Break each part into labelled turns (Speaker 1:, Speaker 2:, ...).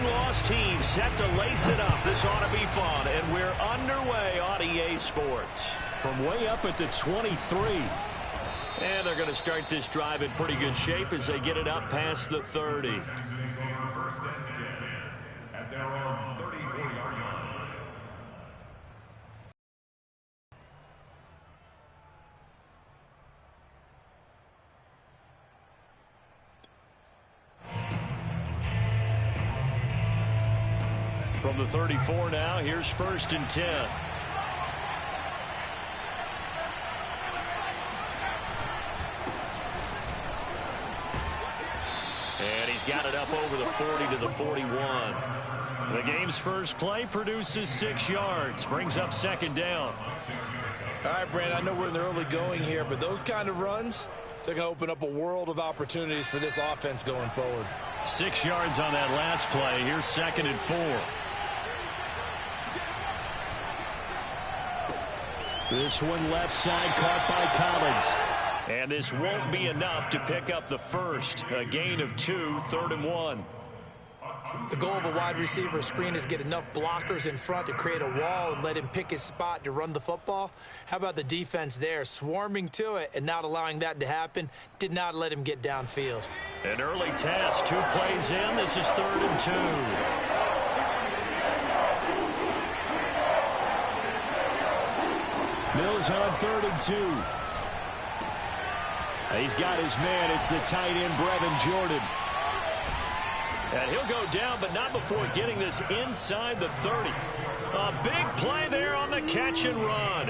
Speaker 1: win-loss team set to lace it up. This ought to be fun, and we're underway on EA Sports.
Speaker 2: From way up at the 23.
Speaker 1: And they're going to start this drive in pretty good shape as they get it up past the 30.
Speaker 3: At their own 34-yard line.
Speaker 1: From the 34 now, here's 1st and 10. And he's got it up over the 40 to the 41. The game's first play produces 6 yards, brings up 2nd down.
Speaker 4: All right, Brandon, I know we're in the early going here, but those kind of runs, they're going to open up a world of opportunities for this offense going forward.
Speaker 1: 6 yards on that last play. Here's 2nd and 4.
Speaker 2: This one left side caught by Collins.
Speaker 1: And this won't be enough to pick up the first. A gain of 2, 3rd and 1.
Speaker 5: The goal of a wide receiver screen is get enough blockers in front to create a wall and let him pick his spot to run the football. How about the defense there, swarming to it and not allowing that to happen? Did not let him get downfield.
Speaker 1: An early test, 2 plays in. This is 3rd and 2.
Speaker 2: Mills on 3rd and 2. He's got his man. It's the tight end, Brevin Jordan.
Speaker 1: And he'll go down, but not before getting this inside the 30. A big play there on the catch and run.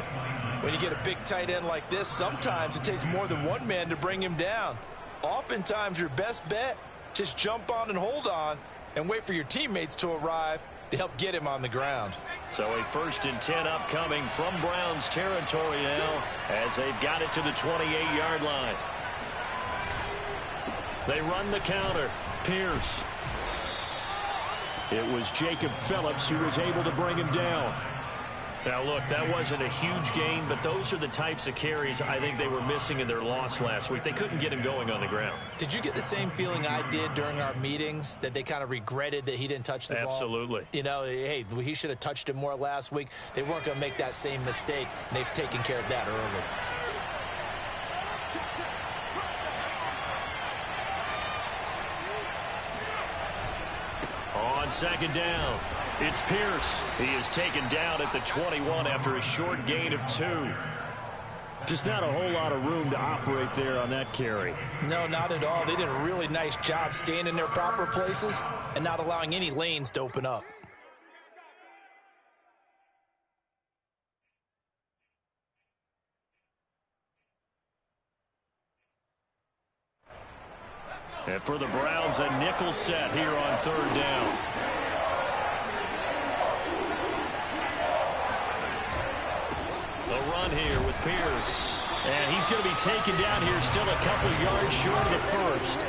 Speaker 4: When you get a big tight end like this, sometimes it takes more than one man to bring him down. Oftentimes, your best bet, just jump on and hold on and wait for your teammates to arrive to help get him on the ground.
Speaker 1: So a 1st and 10 upcoming from Browns territory now as they've got it to the 28-yard line. They run the counter. Pierce.
Speaker 2: It was Jacob Phillips who was able to bring him down.
Speaker 1: Now, look, that wasn't a huge gain, but those are the types of carries I think they were missing in their loss last week. They couldn't get him going on the ground.
Speaker 5: Did you get the same feeling I did during our meetings, that they kind of regretted that he didn't touch the ball?
Speaker 1: Absolutely.
Speaker 5: You know, hey, he should have touched it more last week. They weren't going to make that same mistake, and they've taken care of that early.
Speaker 1: On 2nd down, it's Pierce. He is taken down at the 21 after a short gain of 2.
Speaker 2: Just not a whole lot of room to operate there on that carry.
Speaker 5: No, not at all. They did a really nice job staying in their proper places and not allowing any lanes to open up.
Speaker 1: And for the Browns, a nickel set here on 3rd down. The run here with Pierce. And he's going to be taken down here, still a couple yards short of the first.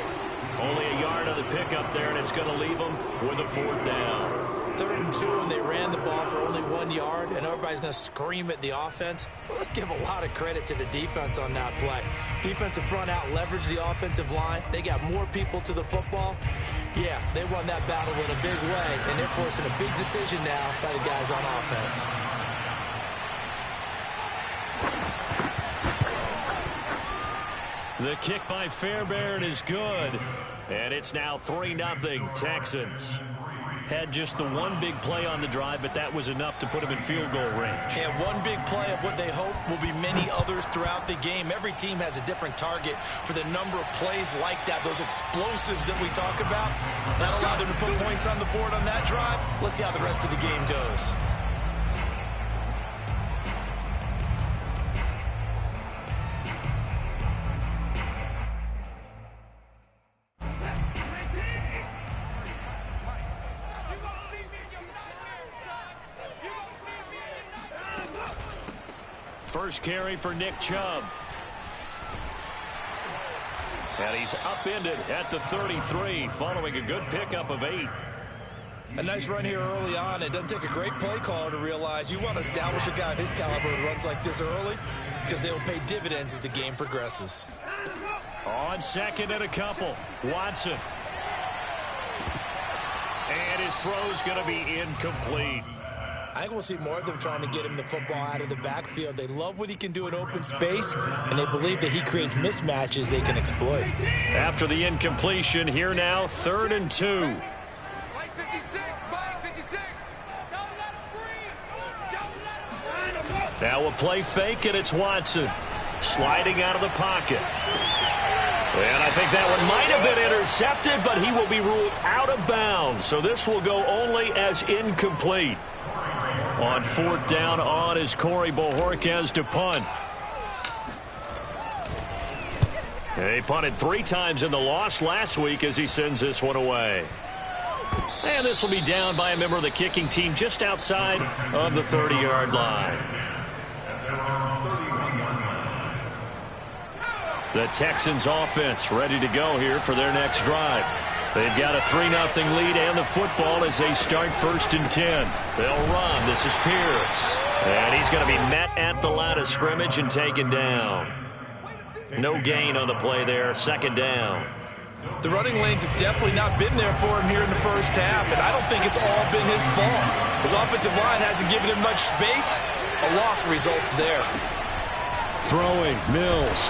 Speaker 1: Only a yard on the pickup there, and it's going to leave him with a 4th down.
Speaker 5: 3rd and 2, and they ran the ball for only 1 yard, and everybody's going to scream at the offense. Well, let's give a lot of credit to the defense on that play. Defensive front out leveraged the offensive line. They got more people to the football. Yeah, they won that battle in a big way, and they're forcing a big decision now by the guys on offense.
Speaker 1: The kick by Fairbairn is good, and it's now 3-0 Texans. Had just the one big play on the drive, but that was enough to put him in field goal range.
Speaker 5: And one big play of what they hope will be many others throughout the game. Every team has a different target for the number of plays like that, those explosives that we talk about. That allowed them to put points on the board on that drive. Let's see how the rest of the game goes.
Speaker 1: First carry for Nick Chubb. And he's upended at the 33, following a good pickup of 8.
Speaker 4: A nice run here early on. It doesn't take a great play caller to realize you want to establish a guy of his caliber who runs like this early, because they will pay dividends as the game progresses.
Speaker 1: On 2nd and a couple, Watson. And his throw's going to be incomplete.
Speaker 5: I think we'll see more of them trying to get him the football out of the backfield. They love what he can do in open space, and they believe that he creates mismatches they can exploit.
Speaker 1: After the incompletion, here now, 3rd and 2. Now a play fake, and it's Watson sliding out of the pocket. And I think that one might have been intercepted, but he will be ruled out of bounds. So this will go only as incomplete. On 4th down on is Corey Bojorquez to punt. They punted 3 times in the loss last week as he sends this one away. And this will be down by a member of the kicking team just outside of the 30-yard line. The Texans offense ready to go here for their next drive. They've got a 3-0 lead and the football as they start 1st and 10. They'll run. This is Pierce. And he's going to be met at the line of scrimmage and taken down. No gain on the play there. 2nd down.
Speaker 4: The running lanes have definitely not been there for him here in the first half, and I don't think it's all been his fault. His offensive line hasn't given him much space. A loss results there.
Speaker 1: Throwing, Mills.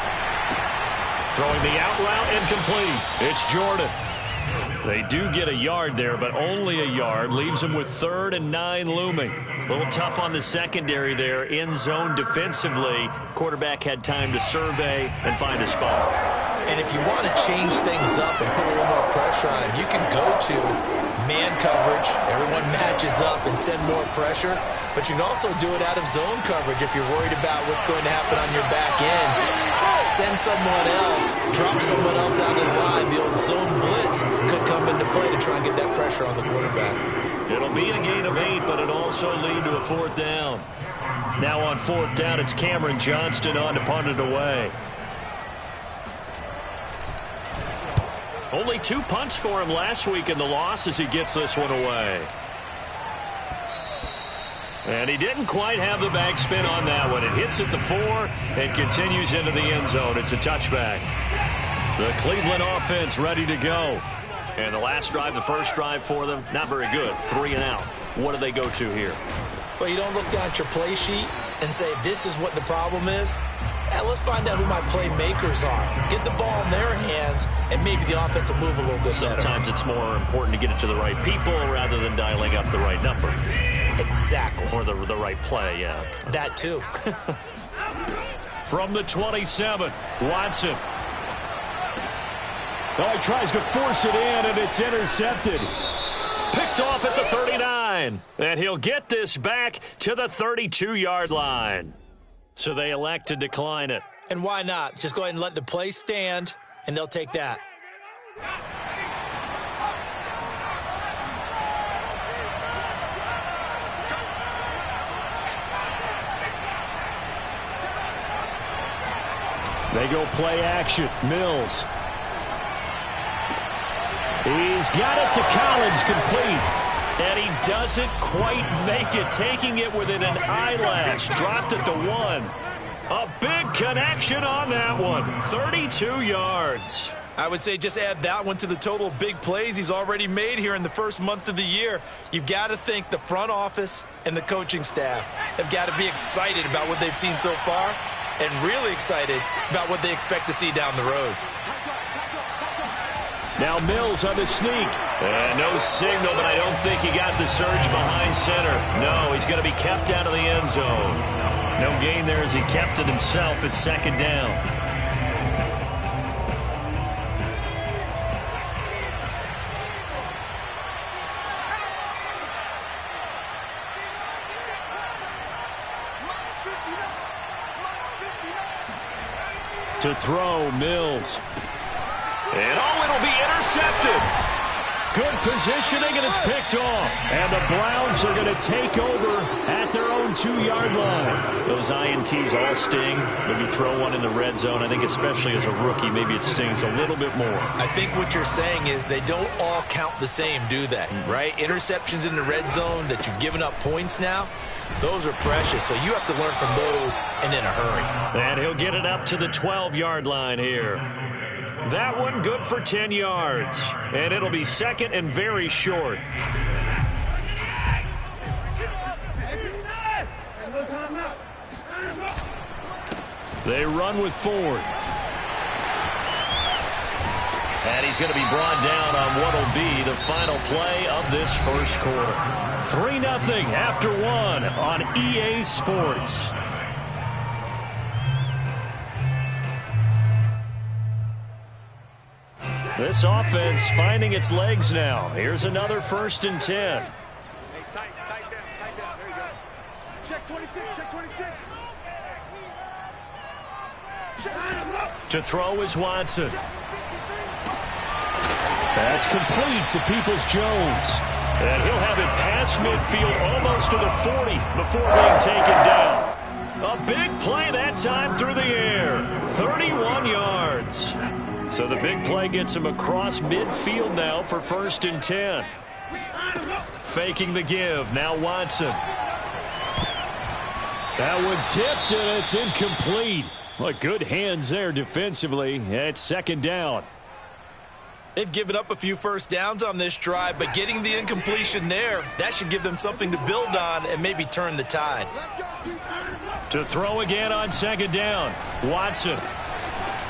Speaker 1: Throwing the out route, incomplete. It's Jordan. They do get a yard there, but only a yard. Leaves them with 3rd and 9 looming. A little tough on the secondary there. In zone defensively. Quarterback had time to survey and find a spot.
Speaker 5: And if you want to change things up and put a little more pressure on him, you can go to man coverage. Everyone matches up and send more pressure. But you can also do it out of zone coverage if you're worried about what's going to happen on your back end. Send someone else, drop someone else out of the line. The old zone blitz could come into play to try and get that pressure on the quarterback.
Speaker 1: It'll be a gain of 8, but it'll also lead to a 4th down. Now on 4th down, it's Cameron Johnston on to punt it away. Only 2 punts for him last week in the loss as he gets this one away. And he didn't quite have the backspin on that one. It hits at the 4 and continues into the end zone. It's a touchback. The Cleveland offense ready to go. And the last drive, the first drive for them, not very good. 3 and out. What do they go to here?
Speaker 5: Well, you don't look down at your play sheet and say, this is what the problem is. Let's find out who my playmakers are. Get the ball in their hands, and maybe the offense will move a little bit better.
Speaker 1: Sometimes it's more important to get it to the right people rather than dialing up the right number.
Speaker 5: Exactly.
Speaker 1: Or the right play, yeah.
Speaker 5: That too.
Speaker 1: From the 27, Watson.
Speaker 2: Oh, he tries to force it in, and it's intercepted.
Speaker 1: Picked off at the 39. And he'll get this back to the 32-yard line. So they elect to decline it.
Speaker 5: And why not? Just go ahead and let the play stand, and they'll take that.
Speaker 2: They go play action. Mills. He's got it to Collins, complete.
Speaker 1: And he doesn't quite make it, taking it within an eyelash. Dropped at the 1. A big connection on that one. 32 yards.
Speaker 4: I would say just add that one to the total of big plays he's already made here in the first month of the year. You've got to think the front office and the coaching staff have got to be excited about what they've seen so far and really excited about what they expect to see down the road.
Speaker 2: Now Mills on the sneak.
Speaker 1: No signal, but I don't think he got the surge behind center. No, he's going to be kept out of the end zone. No gain there as he kept it himself at 2nd down.
Speaker 2: To throw, Mills.
Speaker 1: And it'll be intercepted.
Speaker 2: Good positioning, and it's picked off. And the Browns are going to take over at their own 2-yard line.
Speaker 1: Those INTs all sting. Maybe throw one in the red zone. I think especially as a rookie, maybe it stings a little bit more.
Speaker 4: I think what you're saying is they don't all count the same, do they? Right? Interceptions in the red zone that you've given up points now, those are precious. So you have to learn from those and in a hurry.
Speaker 1: And he'll get it up to the 12-yard line here.
Speaker 2: That one good for 10 yards. And it'll be second and very short. They run with Ford.
Speaker 1: And he's going to be brought down on what will be the final play of this first quarter.
Speaker 2: 3-0 after one on EA Sports. This offense finding its legs now. Here's another 1st and 10.
Speaker 6: Hey, tight down. There you go. Check 26.
Speaker 2: To throw is Watson. That's complete to Peoples-Jones. And he'll have it past midfield almost to the 40 before being taken down. A big play that time through the air. 31 yards. So the big play gets him across midfield now for 1st and 10. Faking the give. Now Watson. That one tipped and it's incomplete. Well, good hands there defensively at 2nd down.
Speaker 4: They've given up a few first downs on this drive, but getting the incompletion there, that should give them something to build on and maybe turn the tide.
Speaker 2: To throw again on 2nd down. Watson.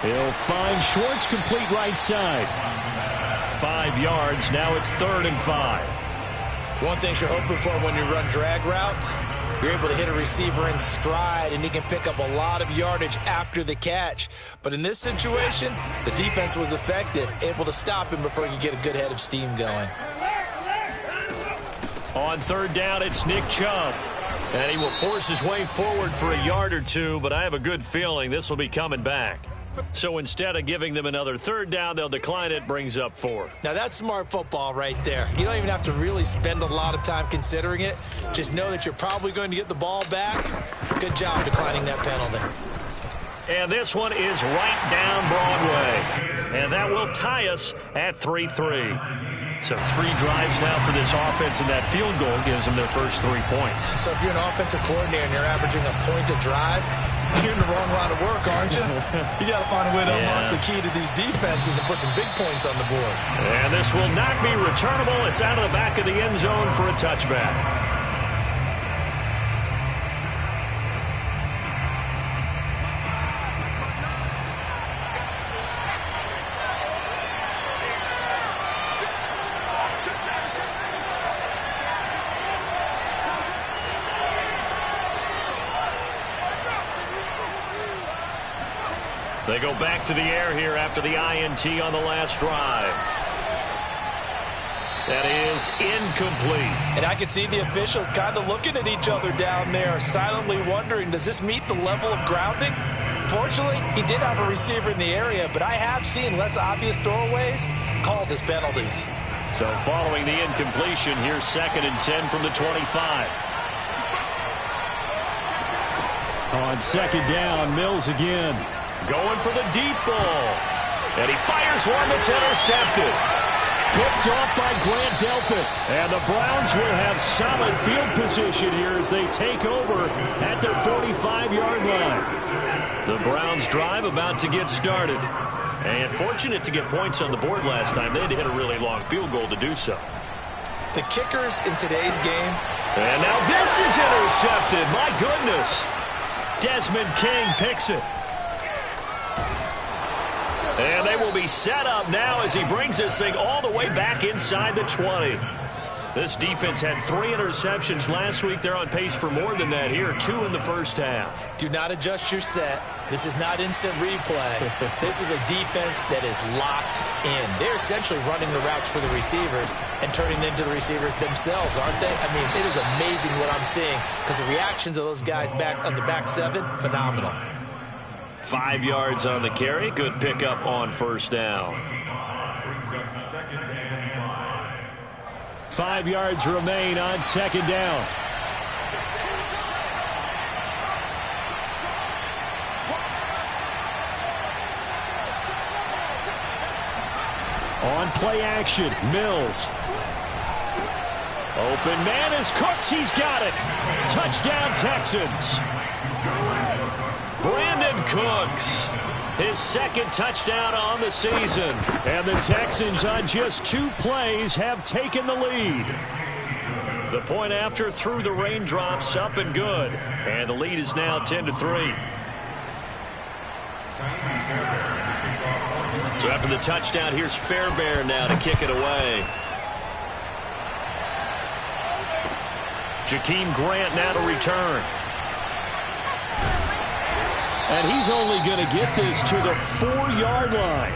Speaker 2: He'll find Schwartz complete right side. 5 yards. Now it's 3rd and 5.
Speaker 4: One thing you're hoping for when you run drag routes, you're able to hit a receiver in stride, and he can pick up a lot of yardage after the catch. But in this situation, the defense was effective, able to stop him before he could get a good head of steam going.
Speaker 2: On 3rd down, it's Nick Chubb. And he will force his way forward for a yard or two, but I have a good feeling this will be coming back. So instead of giving them another 3rd down, they'll decline it, brings up 4.
Speaker 4: Now that's smart football right there. You don't even have to really spend a lot of time considering it. Just know that you're probably going to get the ball back. Good job declining that penalty.
Speaker 2: And this one is right down Broadway. And that will tie us at 3-3. So 3 drives now for this offense, and that field goal gives them their first 3 points.
Speaker 4: So if you're an offensive coordinator and you're averaging a point a drive, you're in the wrong line of work, aren't you? You got to find a way to unlock the key to these defenses and put some big points on the board.
Speaker 2: And this will not be returnable. It's out of the back of the end zone for a touchback. They go back to the air here after the INT on the last drive. That is incomplete.
Speaker 4: And I can see the officials kind of looking at each other down there, silently wondering, does this meet the level of grounding? Fortunately, he did have a receiver in the area, but I have seen less obvious throwaways called as penalties.
Speaker 2: So following the incompletion, here's 2nd and 10 from the 25. On 2nd down, Mills again. Going for the deep ball. And he fires one that's intercepted. Picked off by Grant Delpit. And the Browns will have solid field position here as they take over at their 45-yard line. The Browns drive about to get started. And fortunate to get points on the board last time. They had to hit a really long field goal to do so.
Speaker 4: The kickers in today's game.
Speaker 2: And now this is intercepted. My goodness. Desmond King picks it. And they will be set up now as he brings this thing all the way back inside the 20. This defense had 3 interceptions last week. They're on pace for more than that here. 2 in the first half.
Speaker 4: Do not adjust your set. This is not instant replay. This is a defense that is locked in. They're essentially running the routes for the receivers and turning them into the receivers themselves, aren't they? I mean, it is amazing what I'm seeing because the reactions of those guys back on the back 7, phenomenal.
Speaker 2: 5 yards on the carry. Good pickup on 1st down. 5 yards remain on 2nd down. On play action, Mills. Open man is Cooks. He's got it. Touchdown, Texans. Brandon Cooks. his second touchdown on the season. And the Texans on just 2 plays have taken the lead. The point after through the raindrops, up and good. And the lead is now 10-3. So after the touchdown, here's Fairbairn now to kick it away. Jakeem Grant now to return. And he's only going to get this to the 4-yard line.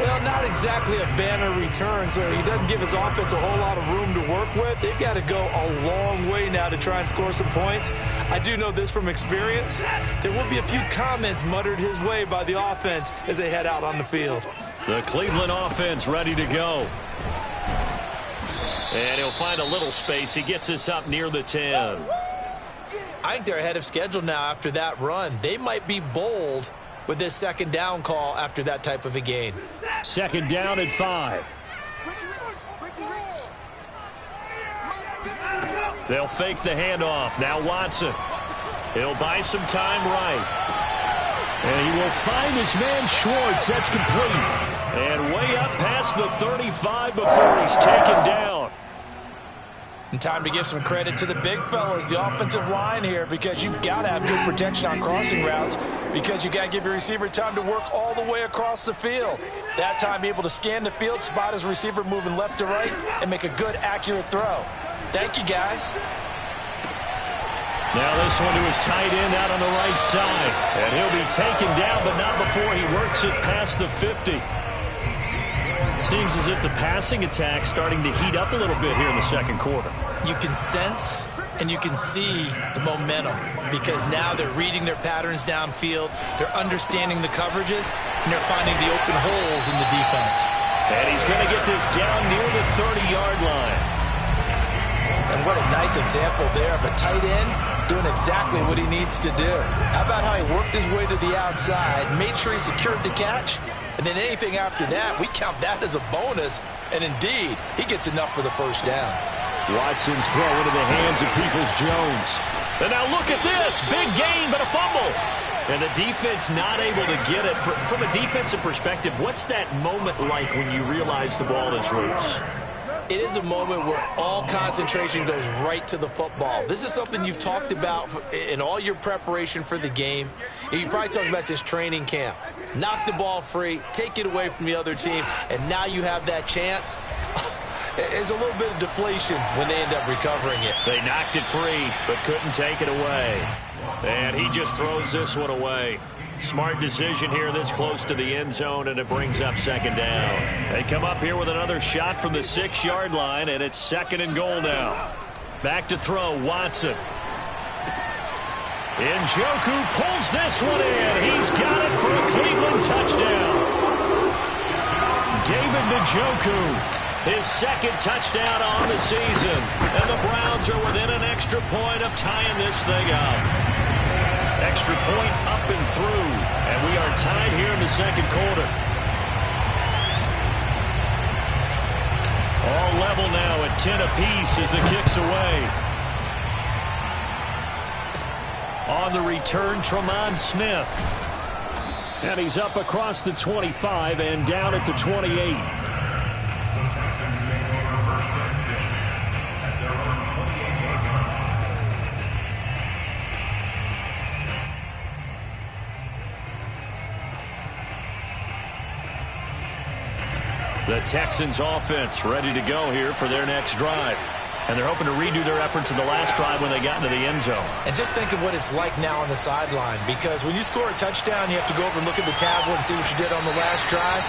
Speaker 5: Well, not exactly a banner return, so he doesn't give his offense a whole lot of room to work with. They've got to go a long way now to try and score some points. I do know this from experience. There will be a few comments muttered his way by the offense as they head out on the field.
Speaker 2: The Cleveland offense ready to go. And he'll find a little space. He gets us up near the 10.
Speaker 5: I think they're ahead of schedule now after that run. They might be bold with this second down call after that type of a gain.
Speaker 2: Second down at 5. They'll fake the handoff. Now Watson. He'll buy some time right. And he will find his man Schwartz. That's complete. And way up past the 35 before he's taken down.
Speaker 4: And time to give some credit to the big fellas, the offensive line here, because you've got to have good protection on crossing routes, because you got to give your receiver time to work all the way across the field. That time be able to scan the field, spot his receiver moving left to right, and make a good, accurate throw. Thank you, guys.
Speaker 2: Now this one to his tight end out on the right side. And he'll be taken down, but not before he works it past the 50. Seems as if the passing attack's starting to heat up a little bit here in the second quarter.
Speaker 5: You can sense and you can see the momentum, because now they're reading their patterns downfield, they're understanding the coverages, and they're finding the open holes in the defense.
Speaker 2: And he's going to get this down near the 30-yard line.
Speaker 4: And what a nice example there of a tight end doing exactly what he needs to do. How about how he worked his way to the outside, made sure he secured the catch, and then anything after that, we count that as a bonus. And indeed, he gets enough for the first down.
Speaker 2: Watson's throw into the hands of Peoples-Jones. And now look at this. Big gain, but a fumble. And the defense not able to get it. From a defensive perspective, what's that moment like when you realize the ball is loose?
Speaker 5: It is a moment where all concentration goes right to the football. This is something you've talked about in all your preparation for the game. You probably talked about this training camp. Knock the ball free, take it away from the other team, and now you have that chance. There's a little bit of deflation when they end up recovering it.
Speaker 2: They knocked it free, but couldn't take it away. And he just throws this one away. Smart decision here this close to the end zone, and it brings up second down. They come up here with another shot from the 6-yard line, and it's second and goal now. Back to throw, Watson. Njoku pulls this one in. He's got it for a Cleveland touchdown. David Njoku, his second touchdown on the season. And the Browns are within an extra point of tying this thing up. Extra point up and through. And we are tied here in the second quarter. All level now at 10 apiece as the kick's away. On the return, Tremont Smith. And he's up across the 25 and down at the 28. The Texans offense ready to go here for their next drive. And they're hoping to redo their efforts in the last drive when they got into the end zone.
Speaker 5: And just think of what it's like now on the sideline, because when you score a touchdown, you have to go over and look at the tablet and see what you did on the last drive.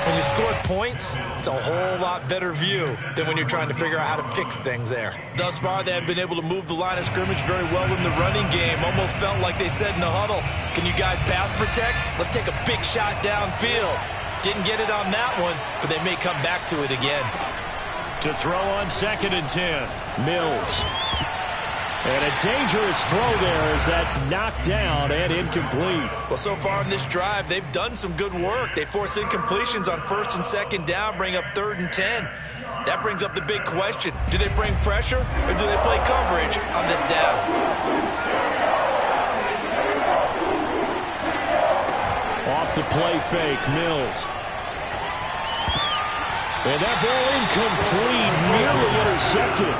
Speaker 5: When you score points, it's a whole lot better view than when you're trying to figure out how to fix things there. Thus far, they have been able to move the line of scrimmage very well in the running game. Almost felt like they said in the huddle, can you guys pass protect? Let's take a big shot downfield. Didn't get it on that one, but they may come back to it again.
Speaker 2: To throw on 2nd and 10, Mills. And a dangerous throw there as that's knocked down and incomplete.
Speaker 5: Well, so far in this drive, they've done some good work. They force incompletions on 1st and 2nd down, bring up 3rd and 10. That brings up the big question. Do they bring pressure or do they play coverage on this down?
Speaker 2: off the play fake. Mills. And that ball incomplete, nearly intercepted.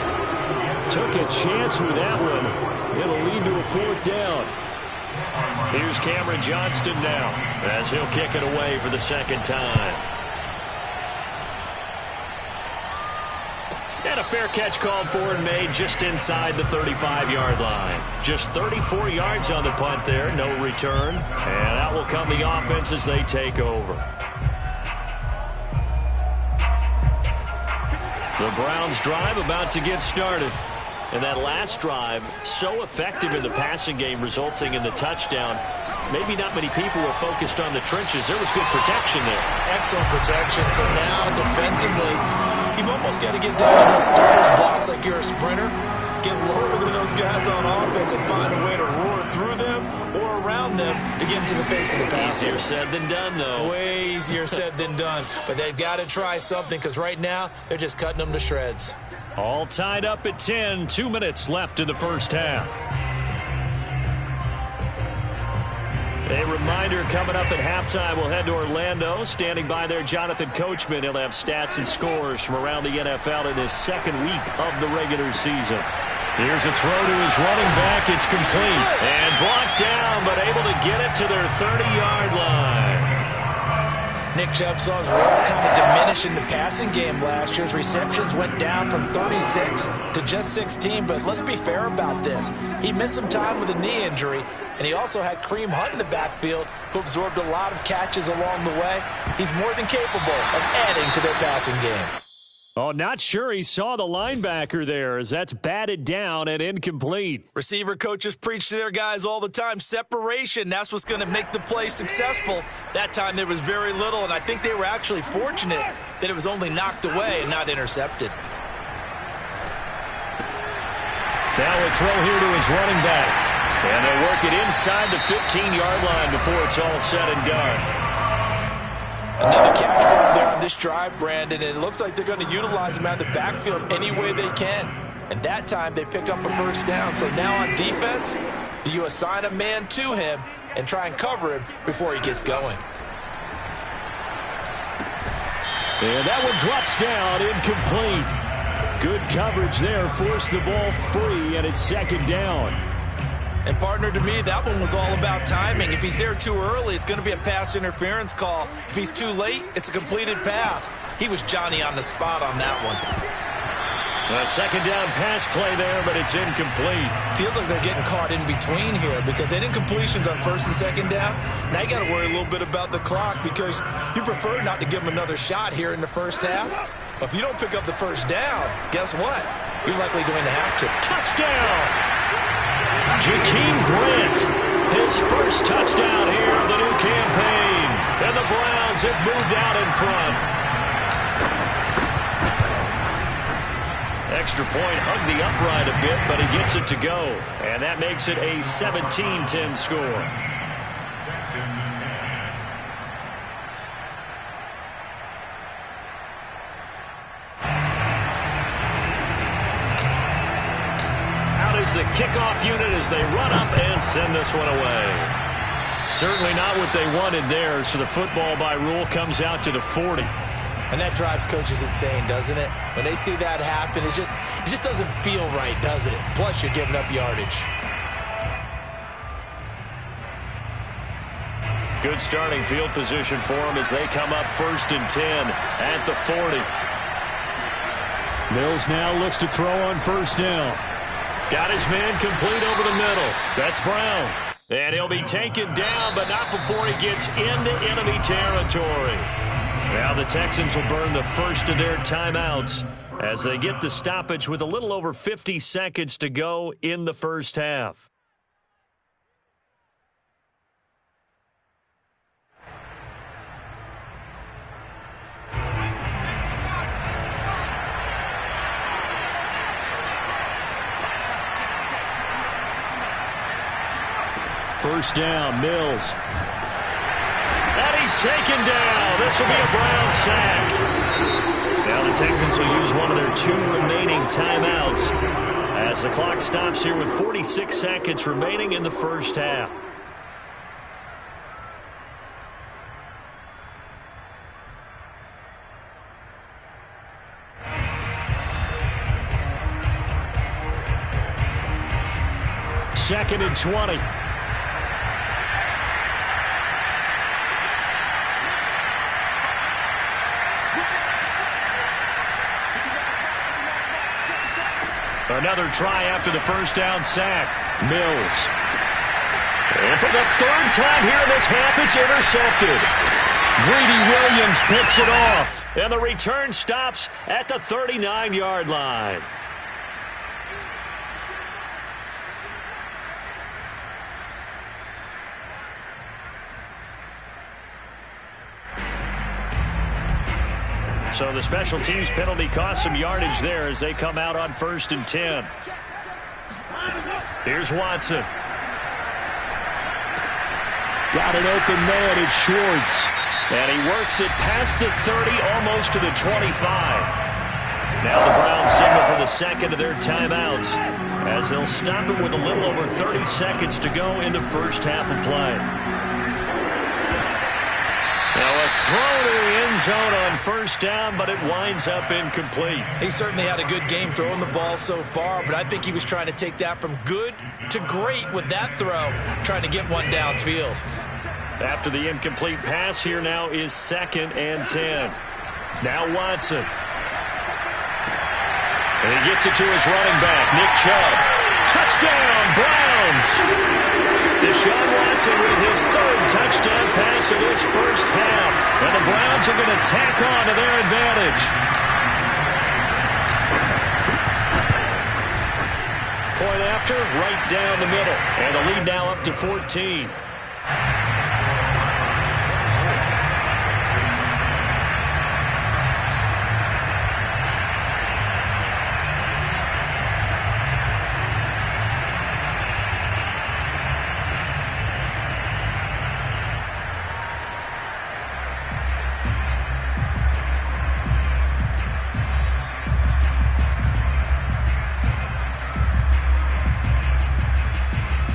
Speaker 2: Took a chance with that one. It'll lead to a 4th down. Here's Cameron Johnston now as he'll kick it away for the 2nd time. And a fair catch called for and made just inside the 35-yard line. Just 34 yards on the punt there, no return. And out will come the offense as they take over. The Browns drive about to get started. And that last drive, so effective in the passing game, resulting in the touchdown. Maybe not many people were focused on the trenches. There was good protection there.
Speaker 5: Excellent protection. So now defensively, you've almost got to get down to those starters blocks like you're a sprinter. Get lower than those guys on offense and find a way to roar through them or around them to get into the face of the passer.
Speaker 2: Easier said than done, though.
Speaker 5: Way easier said than done. But they've got to try something because right now they're just cutting them to shreds.
Speaker 2: All tied up at 10. 2 minutes left in the first half. A reminder coming up at halftime, we'll head to Orlando. Standing by there, Jonathan Coachman. He'll have stats and scores from around the NFL in his 2nd week of the regular season. Here's a throw to his running back. It's complete. And blocked down, but able to get it to their 30-yard line.
Speaker 5: Nick Chubb saw his role kind of diminish in the passing game last year. His receptions went down from 36 to just 16, but let's be fair about this. He missed some time with a knee injury, and he also had Kareem Hunt in the backfield, who absorbed a lot of catches along the way. He's more than capable of adding to their passing game.
Speaker 2: Oh, not sure he saw the linebacker there as that's batted down and incomplete.
Speaker 5: Receiver coaches preach to their guys all the time. Separation, that's what's going to make the play successful. That time there was very little, and I think they were actually fortunate that it was only knocked away and not intercepted.
Speaker 2: Now a throw here to his running back. And they'll work it inside the 15-yard line before it's all said and done.
Speaker 5: Another catch for him there on this drive, Brandon, and it looks like they're going to utilize him out of the backfield any way they can. And that time they pick up a 1st down. So now on defense, do you assign a man to him and try and cover him before he gets going?
Speaker 2: And that one drops down, incomplete. Good coverage there, forced the ball free, and it's 2nd down.
Speaker 5: And, partner, to me, that one was all about timing. If he's there too early, it's going to be a pass interference call. If he's too late, it's a completed pass. He was Johnny on the spot on that one.
Speaker 2: A 2nd down pass play there, but it's incomplete.
Speaker 5: Feels like they're getting caught in between here because they did incompletions on 1st and 2nd down. Now you got to worry a little bit about the clock because you prefer not to give them another shot here in the first half. But if you don't pick up the 1st down, guess what? You're likely going to have to.
Speaker 2: Touchdown! Jakeem Grant, his first touchdown here of the new campaign. And the Browns have moved out in front. Extra point hugged the upright a bit, but he gets it to go. And that makes it a 17-10 score. The kickoff unit as they run up and send this one away. Certainly not what they wanted there, so the football by rule comes out to the 40.
Speaker 5: And that drives coaches insane, doesn't it? When they see that happen, it just doesn't feel right, does it? Plus, you're giving up yardage.
Speaker 2: Good starting field position for them as they come up 1st and 10 at the 40. Mills now looks to throw on 1st down. Got his man complete over the middle. That's Brown. And he'll be taken down, but not before he gets into enemy territory. Now the Texans will burn the first of their timeouts as they get the stoppage with a little over 50 seconds to go in the first half. First down, Mills. And he's taken down. This will be a Brown sack. Now the Texans will use one of their 2 remaining timeouts as the clock stops here with 46 seconds remaining in the first half. 2nd and 20.
Speaker 1: Another try after the first down sack.
Speaker 2: Mills.
Speaker 1: And for the third time here in this half, it's intercepted. Greedy Williams picks it off. And the return stops at the 39-yard line. So the special teams penalty cost some yardage there as they come out on 1st and 10. Here's Watson.
Speaker 2: Got an open man. It's Schwartz.
Speaker 1: And he works it past the 30, almost to the 25. Now the Browns signal for the second of their timeouts as they'll stop it with a little over 30 seconds to go in the first half of play. Now a throw to the end zone on 1st down, but it winds up incomplete.
Speaker 5: He certainly had a good game throwing the ball so far, but I think he was trying to take that from good to great with that throw, trying to get one downfield.
Speaker 1: After the incomplete pass, here now is 2nd and 10. Now Watson. And he gets it to his running back, Nick Chubb. Touchdown, Browns! Deshaun Watson with his 3rd touchdown pass of this first half. And the Browns are going to tack on to their advantage. Point after, right down the middle. And the lead now up to 14.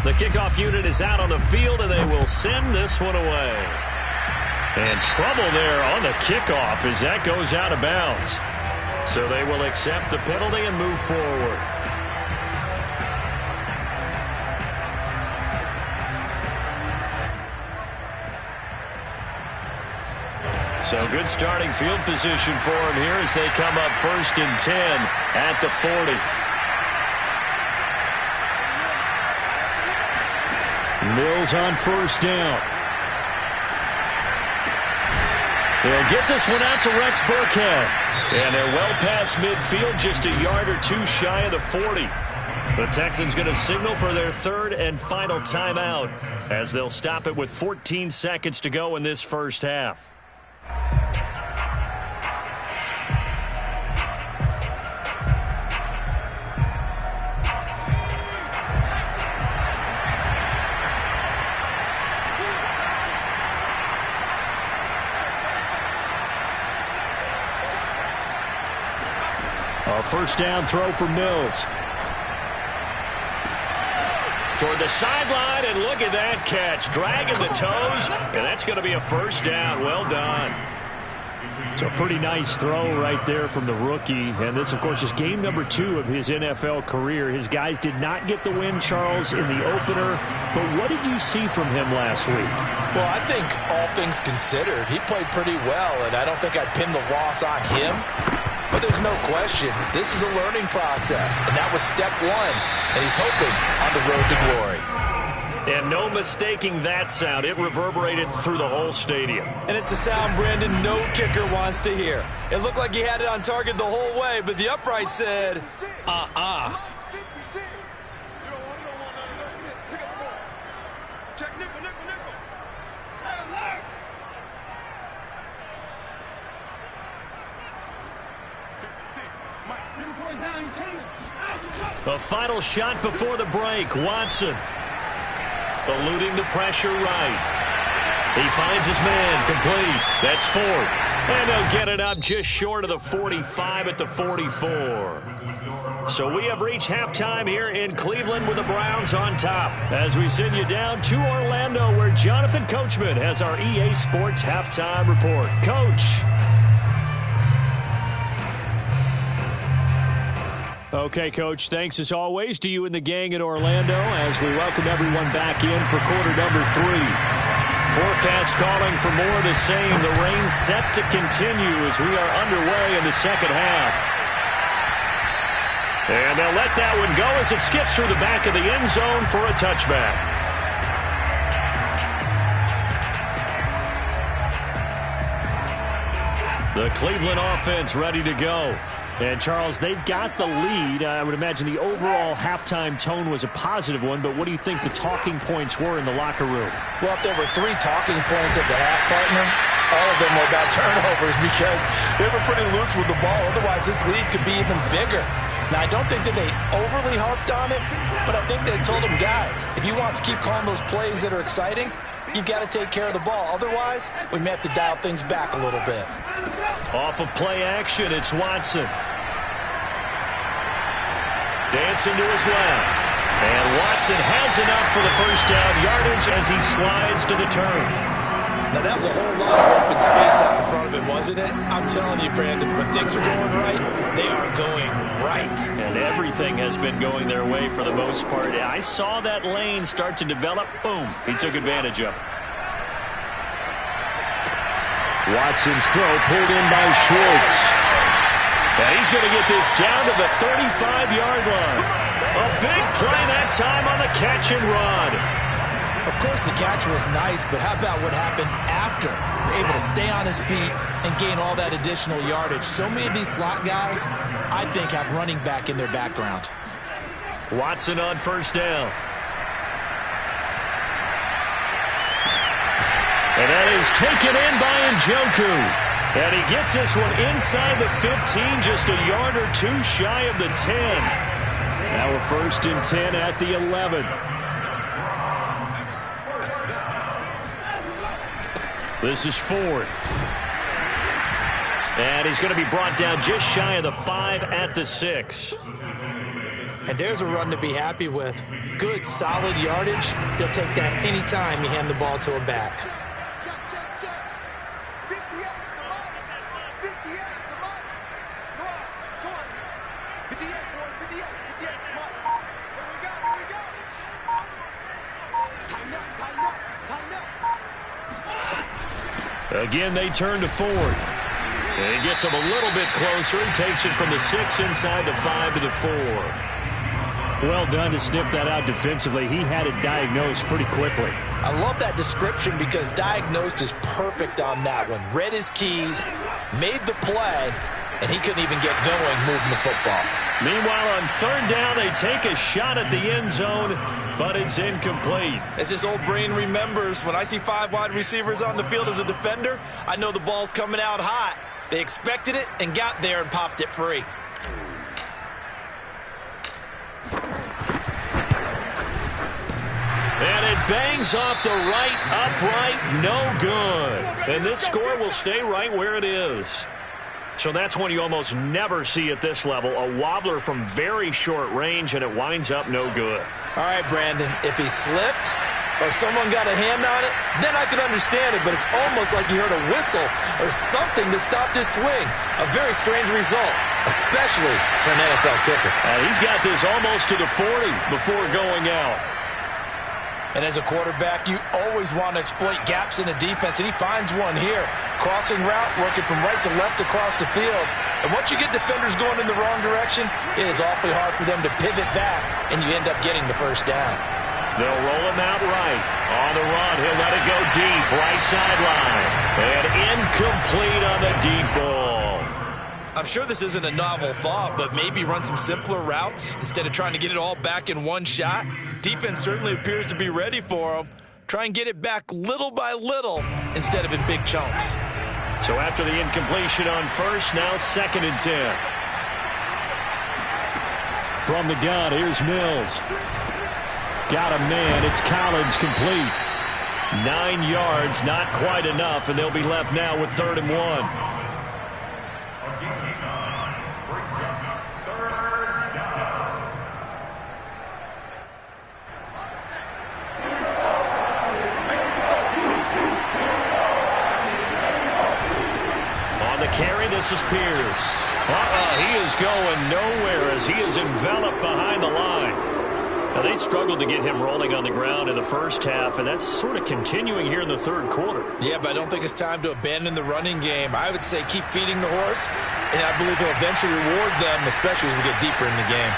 Speaker 1: The kickoff unit is out on the field, and they will send this one away. And trouble there on the kickoff as that goes out of bounds. So they will accept the penalty and move forward. So good starting field position for them here as they come up 1st and 10 at the 40.
Speaker 2: Mills on 1st down.
Speaker 1: They'll get this one out to Rex Burkhead. And they're well past midfield, just a yard or two shy of the 40. The Texans going to signal for their 3rd and final timeout as they'll stop it with 14 seconds to go in this first half.
Speaker 2: A 1st down throw for Mills.
Speaker 1: Toward the sideline, and look at that catch. Dragging the toes, and that's going to be a 1st down. Well done.
Speaker 2: It's a pretty nice throw right there from the rookie. And this, of course, is game number 2 of his NFL career. His guys did not get the win, Charles, in the opener. But what did you see from him last week?
Speaker 4: Well, I think all things considered, he played pretty well, and I don't think I'd pin the loss on him. But there's no question, this is a learning process, and that was step 1, and he's hoping on the road to glory.
Speaker 1: And no mistaking that sound. It reverberated through the whole stadium.
Speaker 5: And it's the sound, Brandon, no kicker wants to hear. It looked like he had it on target the whole way, but the upright said,
Speaker 1: A final shot before the break. Watson eluding the pressure right. He finds his man complete. That's 4. And they'll get it up just short of the 45 at the 44. So we have reached halftime here in Cleveland with the Browns on top. As we send you down to Orlando where Jonathan Coachman has our EA Sports halftime report. Coach.
Speaker 2: Okay, Coach, thanks as always to you and the gang in Orlando as we welcome everyone back in for quarter number 3. Forecast calling for more of the same. The rain set to continue as we are underway in the second half. And they'll let that one go as it skips through the back of the end zone for a touchback. The Cleveland offense ready to go. And, Charles, they've got the lead. I would imagine the overall halftime tone was a positive one, but what do you think the talking points were in the locker room?
Speaker 4: Well, if there were 3 talking points at the half, partner, all of them were about turnovers because they were pretty loose with the ball. Otherwise, this lead could be even bigger. Now, I don't think that they overly harped on it, but I think they told them, guys, if you want to keep calling those plays that are exciting, you've got to take care of the ball. Otherwise, we may have to dial things back a little bit.
Speaker 2: Off of play action, it's Watson. Dancing to his left. And Watson has enough for the first down yardage as he slides to the turf.
Speaker 5: Now, that was a whole lot of open space out in front of him, wasn't it? I'm telling you, Brandon, when things are going right, they are going right.
Speaker 2: And everything has been going their way for the most part. I saw that lane start to develop. Boom. He took advantage of it. Watson's throw pulled in by Schwartz. And he's going to get this down to the 35-yard line. A big play that time on the catch and run.
Speaker 5: Of course, the catch was nice, but how about what happened after? Able to stay on his feet and gain all that additional yardage. So many of these slot guys, I think, have running back in their background.
Speaker 2: Watson on first down. And that is taken in by Njoku. And he gets this one inside the 15, just a yard or 2 shy of the 10. Now a 1st and 10 at the 11. This is Ford. And he's going to be brought down just shy of the 5 at the 6.
Speaker 5: And there's a run to be happy with. Good, solid yardage. He'll take that anytime you hand the ball to a back.
Speaker 2: Again, they turn to Ford. And he gets him a little bit closer. He takes it from the 6 inside the 5 to the 4. Well done to sniff that out defensively. He had it diagnosed pretty quickly.
Speaker 4: I love that description because diagnosed is perfect on that one. Read his keys, made the play, and he couldn't even get going moving the football.
Speaker 2: Meanwhile, on 3rd down, they take a shot at the end zone, but it's incomplete.
Speaker 4: As his old brain remembers, when I see 5 wide receivers on the field as a defender, I know the ball's coming out hot. They expected it and got there and popped it free.
Speaker 2: And it bangs off the right upright, no good. And this score will stay right where it is. So that's one you almost never see at this level. A wobbler from very short range, and it winds up no good.
Speaker 4: All right, Brandon, if he slipped or someone got a hand on it, then I could understand it, but it's almost like you heard a whistle or something that stopped his swing. A very strange result, especially for an NFL kicker.
Speaker 2: He's got this almost to the 40 before going out.
Speaker 4: And as a quarterback, you always want to exploit gaps in the defense, and he finds one here. Crossing route, working from right to left across the field. And once you get defenders going in the wrong direction, it is awfully hard for them to pivot back, and you end up getting the first down.
Speaker 2: They'll roll him out right. On the run, he'll let it go deep, right sideline. And incomplete on the deep ball.
Speaker 4: I'm sure this isn't a novel thought, but maybe run some simpler routes instead of trying to get it all back in one shot. Defense certainly appears to be ready for him. Try and get it back little by little instead of in big chunks.
Speaker 2: So after the incompletion on 1st, now 2nd and 10. From the gun, here's Mills. Got a man. It's Collins complete. 9 yards, not quite enough, and they'll be left now with 3rd and 1. This is Pierce. He is going nowhere as he is enveloped behind the line. Now, they struggled to get him rolling on the ground in the first half, and that's sort of continuing here in the third quarter.
Speaker 5: Yeah, but I don't think it's time to abandon the running game. I would say keep feeding the horse, and I believe he'll eventually reward them, especially as we get deeper in the game.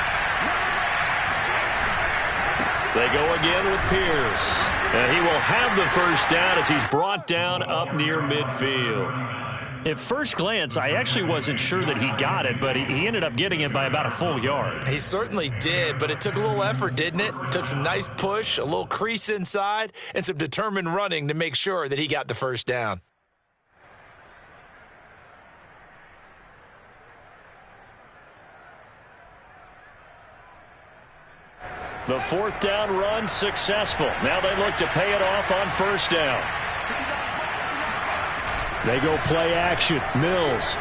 Speaker 2: They go again with Pierce, and he will have the first down as he's brought down up near midfield.
Speaker 1: At first glance, I actually wasn't sure that he got it, but he ended up getting it by about a full yard.
Speaker 5: He certainly did, but it took a little effort, didn't it? Took some nice push, a little crease inside, and some determined running to make sure that he got the first down.
Speaker 2: The fourth down run successful. Now they look to pay it off on first down.
Speaker 1: They go play action. Mills.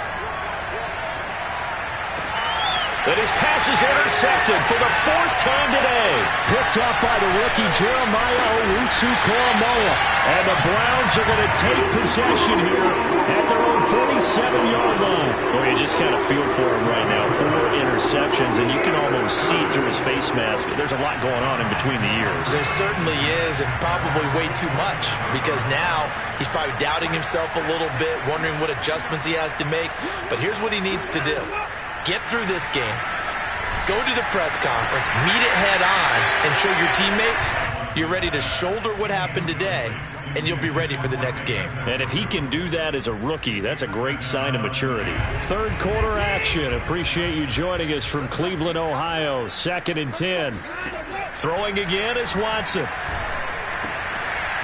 Speaker 2: And his pass is intercepted for the fourth time today.
Speaker 1: Picked up by the rookie Jeremiah Owusu-Koramoah. And the Browns are going to take possession here at their own 47-yard line.
Speaker 2: Well, you just kind of feel for him right now. 4 interceptions, and you can almost see through his face mask. There's a lot going on in between the ears.
Speaker 5: There certainly is, and probably way too much, because now he's probably doubting himself a little bit, wondering what adjustments he has to make. But here's what he needs to do. Get through this game, go to the press conference, meet it head on, and show your teammates you're ready to shoulder what happened today, and you'll be ready for the next game.
Speaker 2: And if he can do that as a rookie, that's a great sign of maturity.
Speaker 1: Third quarter action. Appreciate you joining us from Cleveland, Ohio. 2nd and 10.
Speaker 2: Throwing again is Watson.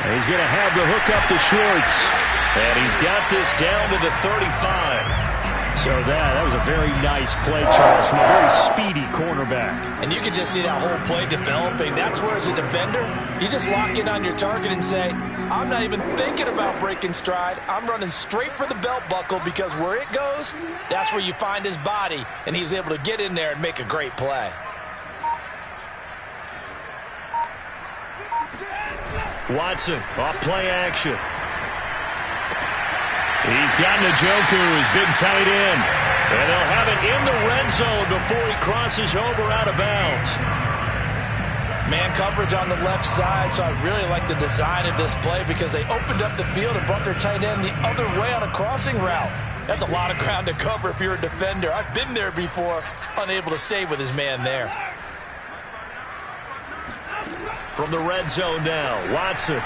Speaker 1: And he's going to have the hook up to Schwartz.
Speaker 2: And he's got this down to the 35.
Speaker 1: So that was a very nice play, Charles, from a very speedy cornerback.
Speaker 5: And you can just see that whole play developing. That's where, as a defender, you just lock in on your target and say, I'm not even thinking about breaking stride. I'm running straight for the belt buckle, because where it goes, that's where you find his body. And he was able to get in there and make a great play.
Speaker 2: Watson off play action. He's got Njoku, his big tight end. And they'll have it in the red zone before he crosses over out of bounds.
Speaker 5: Man coverage on the left side, so I really like the design of this play, because they opened up the field and brought their tight end the other way on a crossing route. That's a lot of ground to cover if you're a defender. I've been there before, unable to stay with his man there.
Speaker 2: From the red zone now, Watson.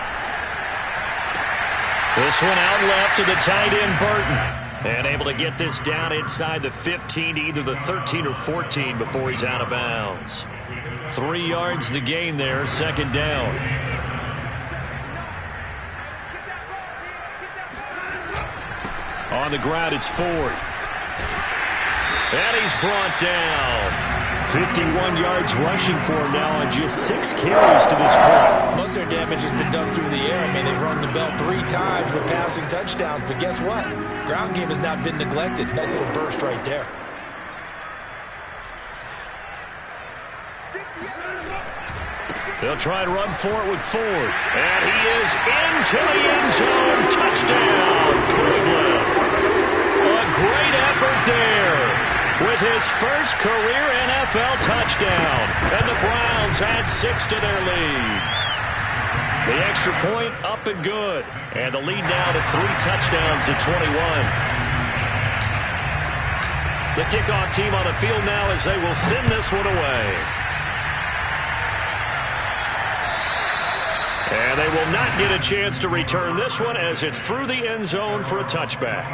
Speaker 2: This one out left to the tight end, Burton. And able to get this down inside the 15 to either the 13 or 14 before he's out of bounds. 3 yards the gain there, 2nd down. On the ground, it's Ford. And he's brought down.
Speaker 1: 51 yards rushing for him now on just 6 carries to this point.
Speaker 5: Most of their damage has been done through the air. I mean, they've rung the bell 3 times with passing touchdowns, but guess what? Ground game has not been neglected. Nice little burst right there.
Speaker 2: They'll try and run for it with Ford. And he is into the end zone. Touchdown, Cleveland. A great effort there with his first career NFL touchdown. And the Browns add 6 to their lead. The extra point up and good. And the lead now to 3 touchdowns at 21. The kickoff team on the field now as they will send this one away. And they will not get a chance to return this one as it's through the end zone for a touchback.